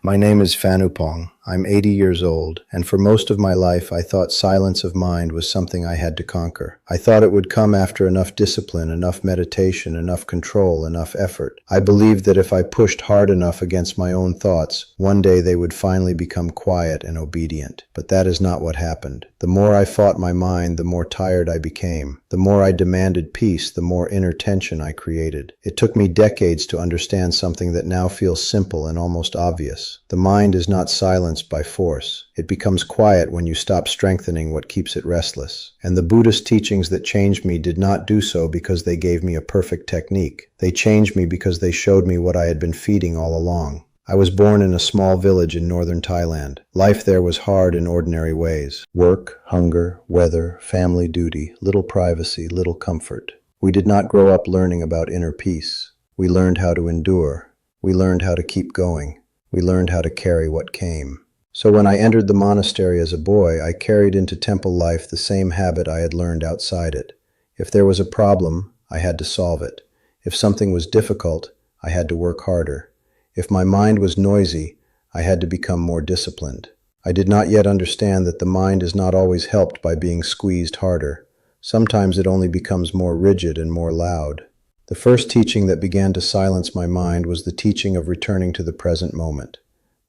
My name is Fanupong. I'm 80 years old, and for most of my life I thought silence of mind was something I had to conquer. I thought it would come after enough discipline, enough meditation, enough control, enough effort. I believed that if I pushed hard enough against my own thoughts, one day they would finally become quiet and obedient. But that is not what happened. The more I fought my mind, the more tired I became. The more I demanded peace, the more inner tension I created. It took me decades to understand something that now feels simple and almost obvious. The mind is not silenced by force. It becomes quiet when you stop strengthening what keeps it restless. And the Buddhist teachings that changed me did not do so because they gave me a perfect technique. They changed me because they showed me what I had been feeding all along. I was born in a small village in northern Thailand. Life there was hard in ordinary ways. Work, hunger, weather, family duty, little privacy, little comfort. We did not grow up learning about inner peace. We learned how to endure. We learned how to keep going. We learned how to carry what came. So when I entered the monastery as a boy, I carried into temple life the same habit I had learned outside it. If there was a problem, I had to solve it. If something was difficult, I had to work harder. If my mind was noisy, I had to become more disciplined. I did not yet understand that the mind is not always helped by being squeezed harder. Sometimes it only becomes more rigid and more loud. The first teaching that began to silence my mind was the teaching of returning to the present moment.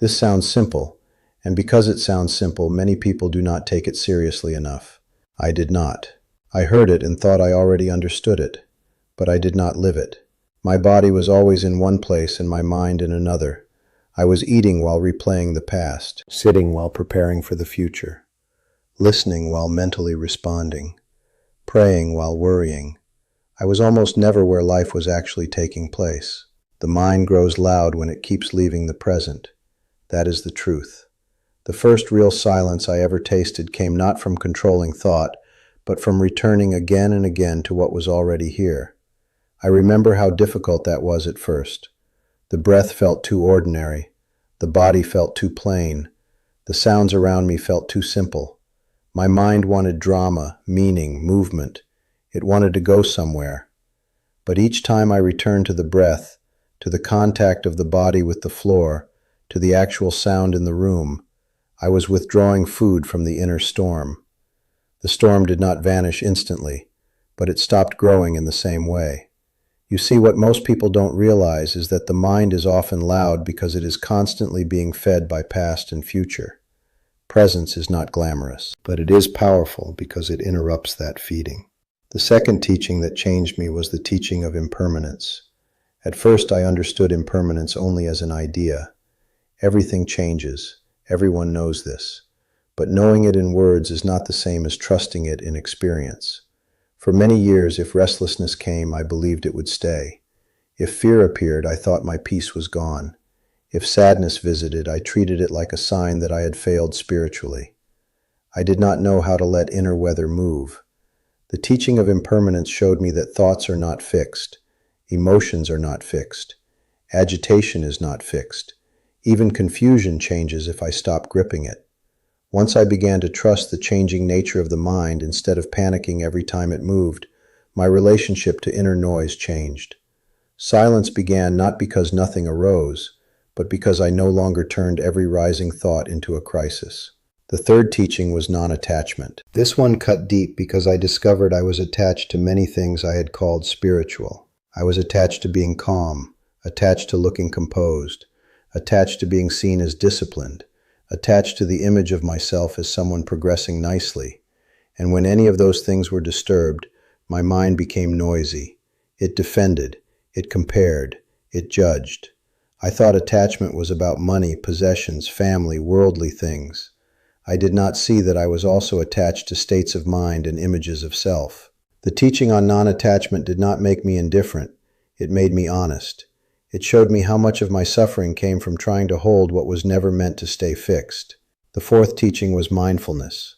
This sounds simple, and because it sounds simple, many people do not take it seriously enough. I did not. I heard it and thought I already understood it, but I did not live it. My body was always in one place and my mind in another. I was eating while replaying the past, sitting while preparing for the future, listening while mentally responding, praying while worrying. I was almost never where life was actually taking place. The mind grows loud when it keeps leaving the present. That is the truth. The first real silence I ever tasted came not from controlling thought, but from returning again and again to what was already here. I remember how difficult that was at first. The breath felt too ordinary. The body felt too plain. The sounds around me felt too simple. My mind wanted drama, meaning, movement. It wanted to go somewhere. But each time I returned to the breath, to the contact of the body with the floor, to the actual sound in the room, I was withdrawing food from the inner storm. The storm did not vanish instantly, but it stopped growing in the same way. You see, what most people don't realize is that the mind is often loud because it is constantly being fed by past and future. Presence is not glamorous, but it is powerful because it interrupts that feeding. The second teaching that changed me was the teaching of impermanence. At first, I understood impermanence only as an idea. Everything changes. Everyone knows this. But knowing it in words is not the same as trusting it in experience. For many years, if restlessness came, I believed it would stay. If fear appeared, I thought my peace was gone. If sadness visited, I treated it like a sign that I had failed spiritually. I did not know how to let inner weather move. The teaching of impermanence showed me that thoughts are not fixed. Emotions are not fixed. Agitation is not fixed. Even confusion changes if I stop gripping it. Once I began to trust the changing nature of the mind instead of panicking every time it moved, my relationship to inner noise changed. Silence began not because nothing arose, but because I no longer turned every rising thought into a crisis. The third teaching was non-attachment. This one cut deep because I discovered I was attached to many things I had called spiritual. I was attached to being calm, attached to looking composed, attached to being seen as disciplined, attached to the image of myself as someone progressing nicely. And when any of those things were disturbed, my mind became noisy. It defended, it compared, it judged. I thought attachment was about money, possessions, family, worldly things. I did not see that I was also attached to states of mind and images of self. The teaching on non-attachment did not make me indifferent. It made me honest. It showed me how much of my suffering came from trying to hold what was never meant to stay fixed. The fourth teaching was mindfulness.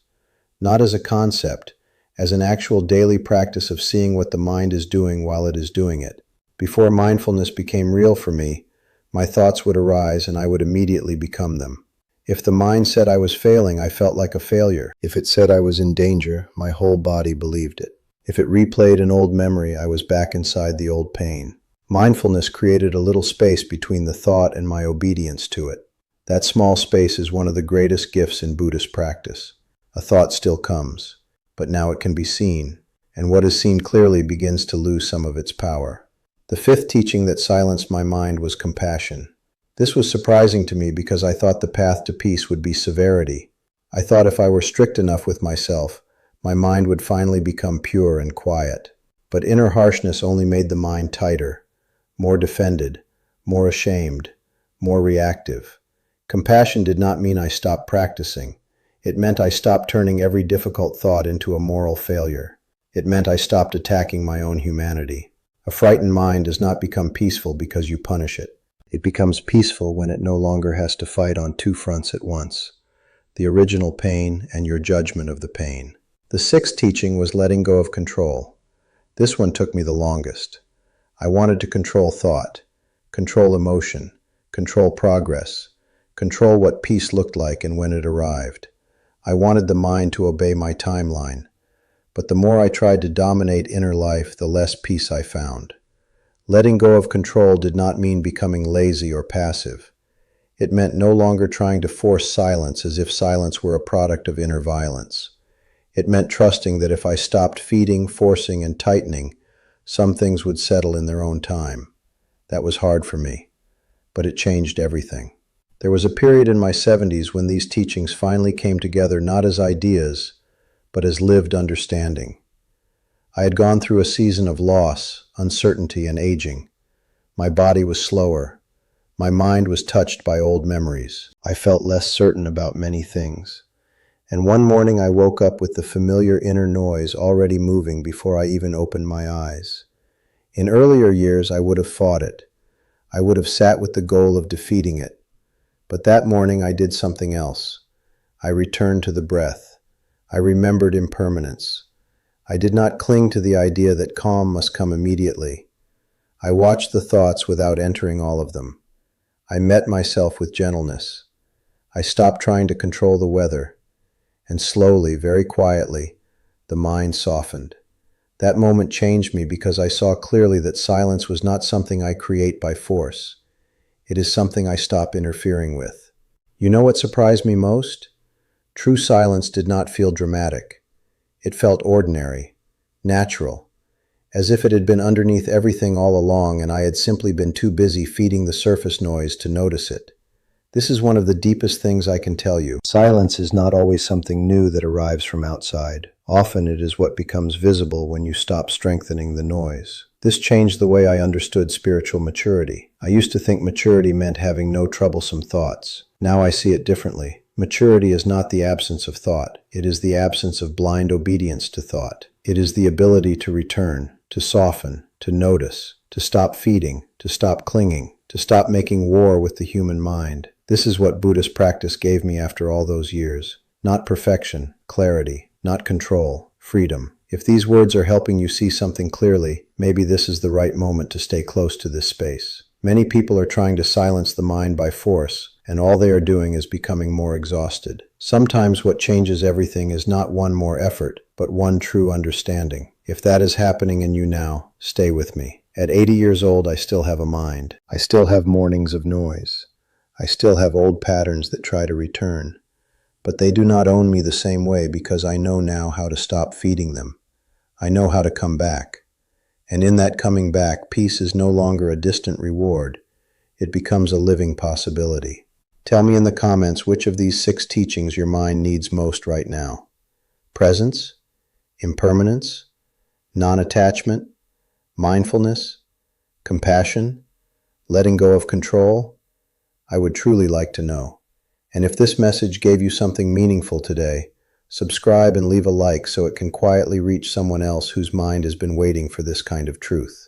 Not as a concept, as an actual daily practice of seeing what the mind is doing while it is doing it. Before mindfulness became real for me, my thoughts would arise and I would immediately become them. If the mind said I was failing, I felt like a failure. If it said I was in danger, my whole body believed it. If it replayed an old memory, I was back inside the old pain. Mindfulness created a little space between the thought and my obedience to it. That small space is one of the greatest gifts in Buddhist practice. A thought still comes, but now it can be seen, and what is seen clearly begins to lose some of its power. The fifth teaching that silenced my mind was compassion. This was surprising to me because I thought the path to peace would be severity. I thought if I were strict enough with myself, my mind would finally become pure and quiet. But inner harshness only made the mind tighter, more defended, more ashamed, more reactive. Compassion did not mean I stopped practicing. It meant I stopped turning every difficult thought into a moral failure. It meant I stopped attacking my own humanity. A frightened mind does not become peaceful because you punish it. It becomes peaceful when it no longer has to fight on two fronts at once: the original pain and your judgment of the pain. The sixth teaching was letting go of control. This one took me the longest. I wanted to control thought, control emotion, control progress, control what peace looked like and when it arrived. I wanted the mind to obey my timeline. But the more I tried to dominate inner life, the less peace I found. Letting go of control did not mean becoming lazy or passive. It meant no longer trying to force silence as if silence were a product of inner violence. It meant trusting that if I stopped feeding, forcing, and tightening, some things would settle in their own time. That was hard for me, but it changed everything. There was a period in my 70s when these teachings finally came together not as ideas, but as lived understanding. I had gone through a season of loss, uncertainty, and aging. My body was slower. My mind was touched by old memories. I felt less certain about many things. And one morning I woke up with the familiar inner noise already moving before I even opened my eyes. In earlier years, I would have fought it. I would have sat with the goal of defeating it. But that morning I did something else. I returned to the breath. I remembered impermanence. I did not cling to the idea that calm must come immediately. I watched the thoughts without entering all of them. I met myself with gentleness. I stopped trying to control the weather. And slowly, very quietly, the mind softened. That moment changed me because I saw clearly that silence was not something I create by force. It is something I stop interfering with. You know what surprised me most? True silence did not feel dramatic. It felt ordinary, natural, as if it had been underneath everything all along and I had simply been too busy feeding the surface noise to notice it. This is one of the deepest things I can tell you. Silence is not always something new that arrives from outside. Often it is what becomes visible when you stop strengthening the noise. This changed the way I understood spiritual maturity. I used to think maturity meant having no troublesome thoughts. Now I see it differently. Maturity is not the absence of thought. It is the absence of blind obedience to thought. It is the ability to return, to soften, to notice, to stop feeding, to stop clinging, to stop making war with the human mind. This is what Buddhist practice gave me after all those years. Not perfection, clarity, not control, freedom. If these words are helping you see something clearly, maybe this is the right moment to stay close to this space. Many people are trying to silence the mind by force, and all they are doing is becoming more exhausted. Sometimes what changes everything is not one more effort, but one true understanding. If that is happening in you now, stay with me. At 80 years old, I still have a mind. I still have mornings of noise. I still have old patterns that try to return. But they do not own me the same way because I know now how to stop feeding them. I know how to come back. And in that coming back, peace is no longer a distant reward. It becomes a living possibility. Tell me in the comments which of these 6 teachings your mind needs most right now. Presence, impermanence, non-attachment, mindfulness, compassion, letting go of control. I would truly like to know. And if this message gave you something meaningful today, subscribe and leave a like so it can quietly reach someone else whose mind has been waiting for this kind of truth.